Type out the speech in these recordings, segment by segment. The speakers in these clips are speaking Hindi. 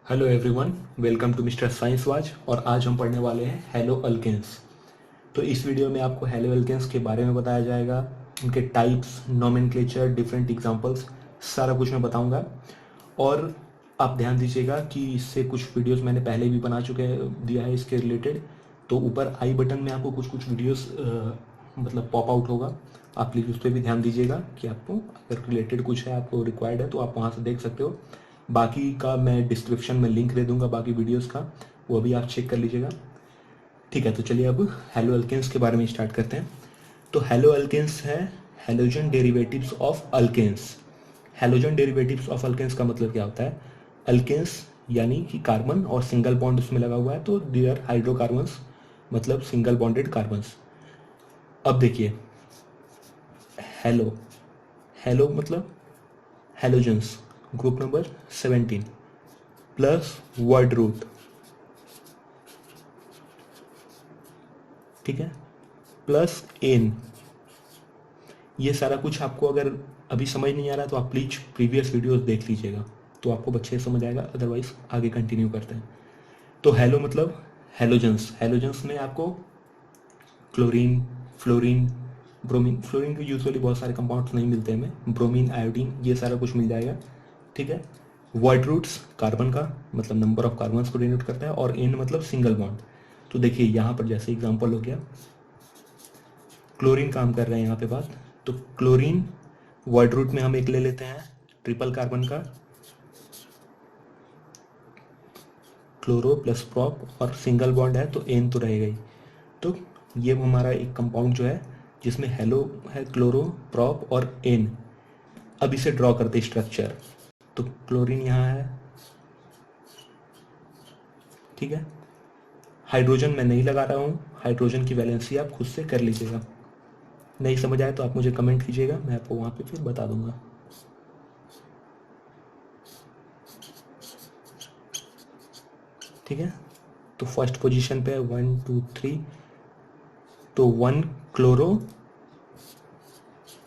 Hello everyone, welcome to mister science watch. और आज हम पढ़ने वाले हैं हेलो अल्केन्स। तो इस वीडियो में आपको हेलो अल्केन्स के बारे में बताया जाएगा, उनके टाइप्स, नोमेनक्लेचर, डिफरेंट एग्जांपल्स, सारा कुछ मैं बताऊंगा। और आप ध्यान दीजिएगा कि इससे कुछ वीडियोस मैंने पहले भी बना चुके दिया है इसके रिलेटेड। तो ऊपर आई बटन में आपको कुछ कुछ वीडियोस मतलब पॉप आउट होगा, आप प्लीज़ उस पर भी ध्यान दीजिएगा कि आपको अगर रिलेटेड कुछ है, आपको रिक्वायर्ड है तो आप वहाँ से देख सकते हो। बाकी का मैं डिस्क्रिप्शन में लिंक दे दूंगा बाकी वीडियोस का, वो भी आप चेक कर लीजिएगा। ठीक है, तो चलिए अब हेलो अल्केन्स के बारे में स्टार्ट करते हैं। तो हेलो अल्केन्स है halogen derivatives of alkanes. Halogen derivatives of alkanes का मतलब क्या होता है? अल्केन्स यानी कि कार्बन और सिंगल बॉन्ड उसमें लगा हुआ है, तो दे आर हाइड्रोकार्बन्स, मतलब सिंगल बॉन्डेड कार्बन्स। अब देखिए, हेलो हेलो मतलब halogens, group number 17 plus word root, ठीक है, प्लस एन। ये सारा कुछ आपको अगर अभी समझ नहीं आ रहा तो आप प्लीज प्रीवियस वीडियोस देख लीजिएगा, तो आपको अच्छे से समझ आएगा। अदरवाइज आगे कंटिन्यू करते हैं। तो हेलो मतलब हेलोजन्स। हेलोजन्स में आपको क्लोरीन, फ्लोरीन, ब्रोमीन, फ्लोरीन के यूजुअली बहुत सारे कंपाउंड्स नहीं मिलते हमें, ब्रोमीन, आयोडीन, ये सारा कुछ मिल जाएगा। ठीक है। वर्ड रूट्स कार्बन का मतलब नंबर ऑफ कार्बन्स को डिनोट करता है, और एन मतलब सिंगल बॉन्ड। तो देखिए यहाँ पर जैसे एग्जांपल हो गया, क्लोरीन काम कर रहे हैं यहाँ पे बात। तो क्लोरीन वर्ड रूट में हम एक ले लेते हैं ट्रिपल कार्बन का, क्लोरो प्लस प्रॉप, और सिंगल बॉन्ड है तो एन तो रहेगा ही। तो ये हमारा एक कंपाउंड जो है जिसमें हेलो है, क्लोरो, प्रॉप और एन। अब इसे ड्रॉ करते स्ट्रक्चर। तो क्लोरीन यहाँ है, ठीक है। हाइड्रोजन मैं नहीं लगा रहा हूँ, हाइड्रोजन की वैलेंसी आप खुद से कर लीजिएगा। नहीं समझ आए तो आप मुझे कमेंट कीजिएगा, मैं आपको वहाँ पे फिर बता दूंगा। ठीक है। तो फर्स्ट पोजीशन पे 1 2 3, तो 1 क्लोरो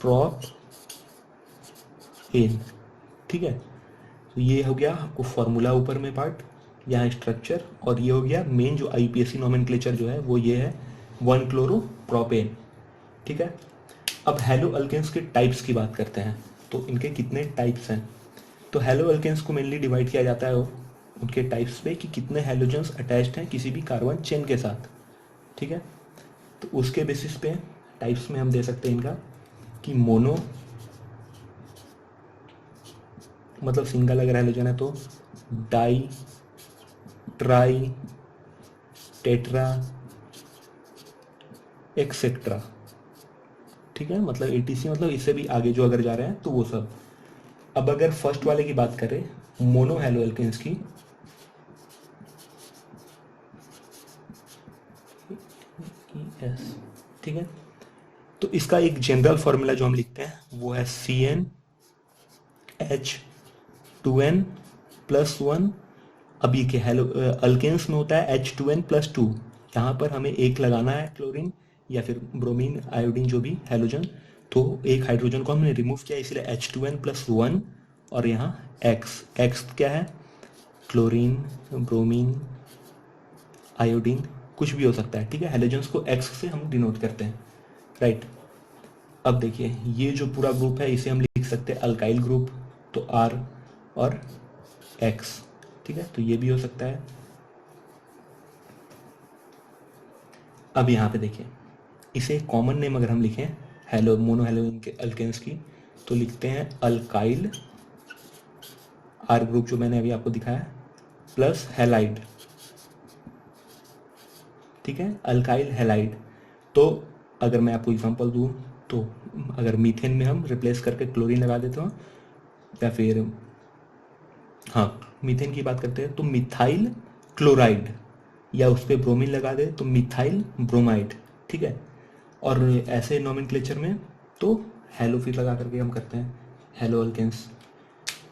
प्रॉप एन, ठीक है। तो ये हो गया आपको फॉर्मूला ऊपर में पार्ट, यहाँ स्ट्रक्चर, और ये हो गया मेन जो आईपीएससी नोमेनक्लेचर जो है वो ये है 1 क्लोरो प्रोपेन। ठीक है। अब हेलो अल्केन्स के टाइप्स की बात करते हैं। तो इनके कितने टाइप्स हैं? तो हेलो अल्केन्स को मेनली डिवाइड किया जाता है उनके टाइप्स पे कि कितने हेलोजन्स अटैच्ड हैं किसी भी कार्बन चेन के साथ। ठीक है। तो उसके बेसिस पे टाइप्स में हम दे सकते हैं इनका कि मोनो मतलब सिंगल अगर हेलोजन है तो डाई, ट्राई, टेट्रा, एक्सेट्रा। ठीक है, मतलब एटीसी, मतलब इससे भी आगे जो अगर जा रहे हैं तो वो सब। अब अगर फर्स्ट वाले की बात करें, मोनो हेलो एल्केन्स की, ठीक है, तो इसका एक जनरल फॉर्मूला जो हम लिखते हैं वो है CnH2n प्लस 1। अब ये क्या हेलो अल्केन्स में होता है H2n+2, यहाँ पर हमें एक लगाना है क्लोरीन या फिर ब्रोमीन, आयोडीन, जो भी हेलोजन। तो एक हाइड्रोजन को हमने रिमूव किया, इसलिए H2n+1, और यहाँ X, X क्या है? क्लोरीन, ब्रोमीन, आयोडीन, कुछ भी हो सकता है। ठीक है, हेलोजन्स को X से हम डिनोट करते हैं, राइट। अब देखिए ये जो पूरा ग्रुप है इसे हम लिख सकते हैं अल्काइल ग्रुप, तो R और X। ठीक है, तो ये भी हो सकता है। अब यहाँ पे देखिए, इसे कॉमन नेम अगर हम लिखें हेलो मोनो हेलो अल्केन्स की, तो लिखते हैं अल्काइल, आर ग्रुप जो मैंने अभी आपको दिखाया, प्लस हेलाइड। ठीक है, अल्काइल हेलाइड। तो अगर मैं आपको एग्जांपल दूं, तो अगर मीथेन में हम रिप्लेस करके क्लोरीन लगा देते हो, या फिर हाँ मीथेन की बात करते हैं तो मिथाइल क्लोराइड, या उस पर ब्रोमीन लगा दे तो मिथाइल ब्रोमाइड। ठीक है। और ऐसे नोमेनक्लेचर में तो हेलो फिर लगा करके हम करते हैं हेलो अल्केन्स।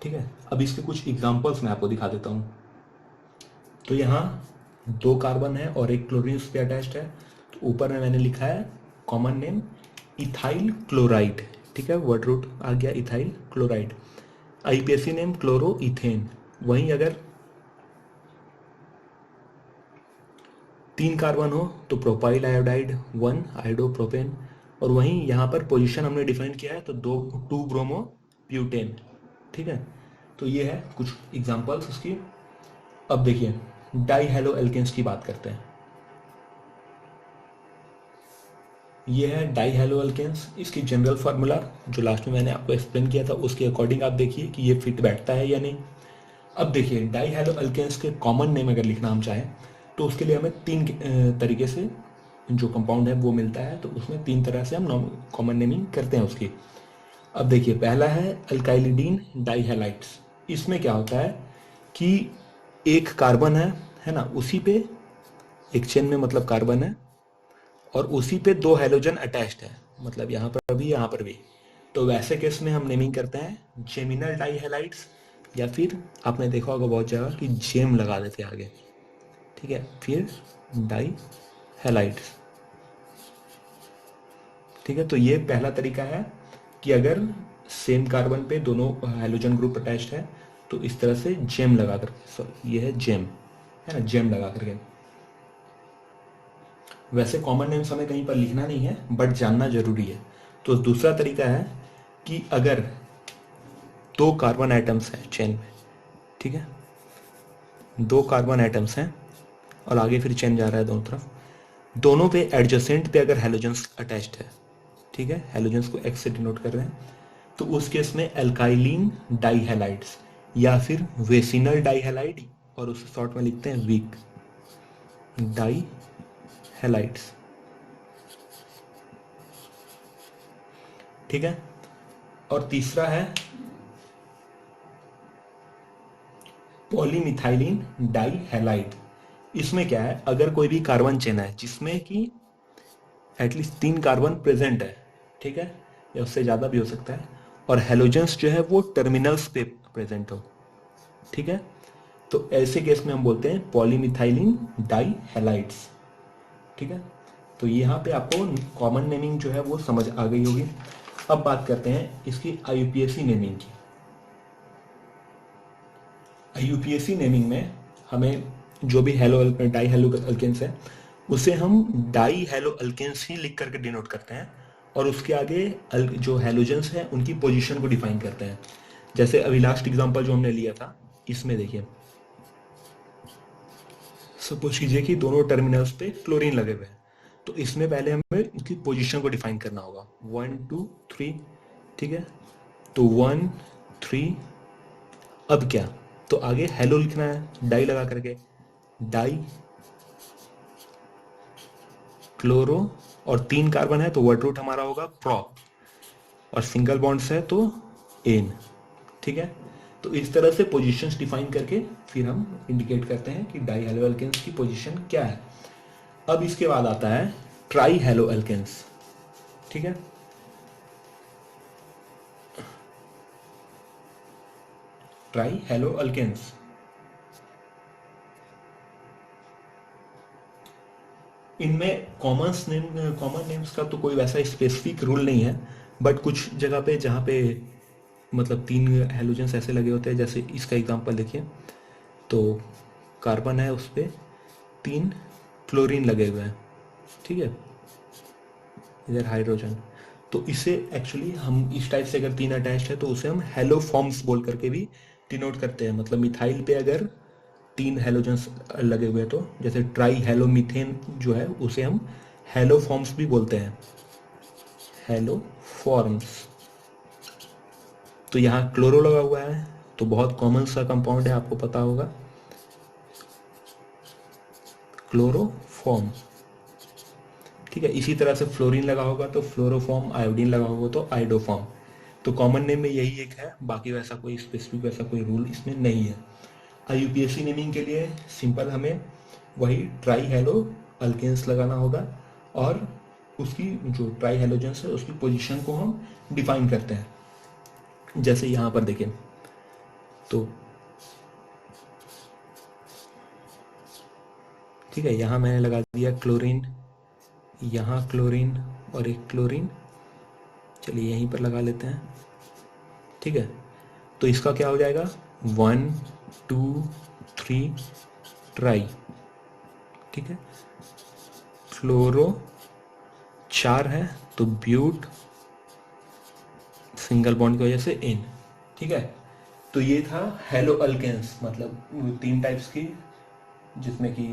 ठीक है। अब इसके कुछ एग्जांपल्स मैं आपको दिखा देता हूँ। तो यहाँ 2 कार्बन है और एक क्लोरीन उस पर अटैच्ड है, तो ऊपर में मैंने लिखा है कॉमन नेम इथाइल क्लोराइड। ठीक है, वर्ड रूट आ गया ethyl chloride. IPSC name chloro ethane. वहीं अगर 3 कार्बन हो तो प्रोपाइल आयोडाइड, 1 आयोडोप्रोपेन, और वहीं यहाँ पर पोजीशन हमने डिफाइन किया है तो 2 ब्रोमो ब्यूटेन। ठीक है, तो ये है कुछ एग्जांपल्स उसकी। अब देखिए डाई हेलो एल्केन्स की बात करते हैं। ये है डाई हेलो एल्केन्स। इसकी जनरल फार्मूला जो लास्ट में मैंने आपको एक्सप्लेन किया था उसके अकॉर्डिंग आप देखिए कि ये फिट बैठता है या नहीं। अब देखिए डाई हेलो एल्केन्स के कॉमन नेम अगर लिखना हम चाहें तो उसके लिए हमें 3 तरीके से जो कंपाउंड है वो मिलता है, तो उसमें 3 तरह से हम कॉमन नेमिंग करते हैं उसकी। अब देखिए पहला है अल्काइलिडीन डाईहैलाइड्स। इसमें क्या होता है कि एक कार्बन है ना, उसी पे एक चेन में मतलब कार्बन है और उसी पे 2 हैलोजन अटैच्ड है, मतलब यहाँ पर भी यहाँ पर भी। तो वैसे केस में हम नेमिंग करते हैं जेमिनल डाईहैलाइड्स, या फिर आपने देखा होगा बहुत जगह कि जेम लगा देते हैं आगे। ठीक है, फिर डाईहैलाइड्स। ठीक है, तो ये पहला तरीका है कि अगर सेम कार्बन पे दोनों हाइड्रोजन ग्रुप अटैच्ड है तो इस तरह से जेम लगा कर, सॉरी ये है जेम, है ना, जेम लगा करके। वैसे कॉमन नेम्स हमें कहीं पर लिखना नहीं है बट जानना जरूरी है। तो दूसरा तरीका है कि अगर 2 कार्बन आइटम्स हैं चेन में, ठीक है, 2 कार्बन आइटम्स हैं और आगे फिर चेन जा रहा है दोनों तरफ, दोनों पे एडजेसेंट पे अगर हैलोजन्स अटैच्ड है, ठीक है, हैलोजन्स को एक्स से डिनोट कर रहे हैं, तो उस केस में एल्काइलिन डाईहैलाइड्स या फिर वेसिनल डाईहैलाइड, और उसे शॉर्ट में लिखते हैं वीक डाईहैलाइड्स। ठीक है, और तीसरा है पॉलीमिथाइलिन डाईहैलाइड। इसमें क्या है, अगर कोई भी कार्बन चेन है जिसमें कि एटलीस्ट 3 कार्बन प्रेजेंट है, ठीक है, या उससे ज़्यादा भी हो सकता है, और हेलोजेंस जो है वो टर्मिनल्स पे प्रेजेंट हो, ठीक है, तो ऐसे केस में हम बोलते हैं पॉलीमिथाइलिन डाईहैलाइड्स। ठीक है, तो यहाँ पे आपको कॉमन नेमिंग जो है वो समझ आ गई होगी। अब बात करते हैं इसकी आईयूपीएसी नेमिंग की। आईयूपीएसी नेमिंग में हमें जो भी डाई हेलो अल्केन्स है उसे हम डाई हेलो अल्केन्स ही लिख करके डिनोट करते हैं, और उसके आगे जो हेलोजेंस है उनकी पोजीशन को डिफाइन करते हैं। जैसे अभी लास्ट एग्जांपल जो हमने लिया था, इसमें देखिए सपोज कीजिए कि दोनों टर्मिनल्स पे क्लोरीन लगे हुए हैं, तो इसमें पहले हमें इनकी पोजीशन को डिफाइन करना होगा, 1 2 3। ठीक है, तो 1 3। अब क्या, तो आगे हेलो लिखना है डाई लगा करके, डाई क्लोरो, और 3 कार्बन है तो वर्ड रूट हमारा होगा प्रोप, और सिंगल बॉन्ड्स है तो एन। ठीक है, तो इस तरह से पोजीशंस डिफाइन करके फिर हम इंडिकेट करते हैं कि डाई हेलो एल्केन्स की पोजीशन क्या है। अब इसके बाद आता है ट्राई हेलो एल्केन्स। ठीक है, ट्राई हेलो एल्केन्स। इनमें कॉमन नेम्स का तो कोई वैसा स्पेसिफिक रूल नहीं है, बट कुछ जगह पे जहाँ पे मतलब 3 हेलोजेंस ऐसे लगे होते हैं, जैसे इसका एग्जांपल देखिए, तो कार्बन है उस पर 3 क्लोरीन लगे हुए हैं, ठीक है, इधर हाइड्रोजन, तो इसे एक्चुअली हम इस टाइप से अगर 3 अटैच्ड है तो उसे हम हेलो फॉर्म्स बोल करके भी डिनोट करते हैं। मतलब मिथाइल पे अगर 3 हेलोजेंस लगे हुए तो जैसे ट्राई हेलो मीथेन जो है उसे हम हेलो फॉर्म्स भी बोलते हैं, हेलो फॉर्म्स। तो यहाँ क्लोरो लगा हुआ है तो बहुत कॉमन सा कंपाउंड है, आपको पता होगा, क्लोरोफॉर्म। ठीक है, इसी तरह से फ्लोरीन लगा होगा तो फ्लोरोफॉर्म, आयोडीन लगा होगा तो आइडोफॉर्म। तो कॉमन नेम में यही एक है, बाकी वैसा कोई स्पेसिफिक वैसा कोई रूल इसमें नहीं है। आईयूपीएसी नेमिंग के लिए सिंपल हमें वही ट्राई हेलो अल्केन्स लगाना होगा, और उसकी जो ट्राई हेलोजेंस है उसकी पोजीशन को हम डिफाइन करते हैं। जैसे यहाँ पर देखें तो ठीक है, यहाँ मैंने लगा दिया क्लोरीन, यहाँ क्लोरीन और एक क्लोरीन, चलिए यहीं पर लगा लेते हैं। ठीक है, तो इसका क्या हो जाएगा, 1 2 3 ट्राई। ठीक है, फ्लोरो 4 है तो ब्यूट सिंगल बॉन्ड की वजह से इन। ठीक है, तो ये था हेलो अल्केन्स, मतलब 3 टाइप्स की, जिसमें कि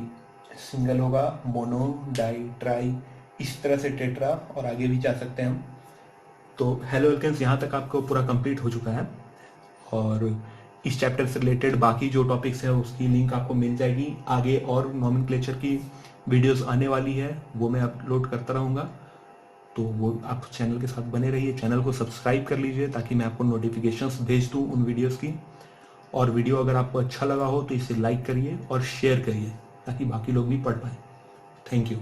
सिंगल होगा, मोनो, डाई, ट्राई, इस तरह से टेट्रा, और आगे भी जा सकते हैं हम। तो हेलो अल्केन्स यहाँ तक आपको पूरा कंप्लीट हो चुका है, और इस चैप्टर से रिलेटेड बाकी जो टॉपिक्स है उसकी लिंक आपको मिल जाएगी। आगे और नॉमेनक्लेचर की वीडियोस आने वाली है, वो मैं अपलोड करता रहूँगा, तो वो आप चैनल के साथ बने रहिए। चैनल को सब्सक्राइब कर लीजिए ताकि मैं आपको नोटिफिकेशंस भेज दूँ उन वीडियोस की। और वीडियो अगर आपको अच्छा लगा हो तो इसे लाइक करिए और शेयर करिए ताकि बाकी लोग भी पढ़ पाएँ। Thank you.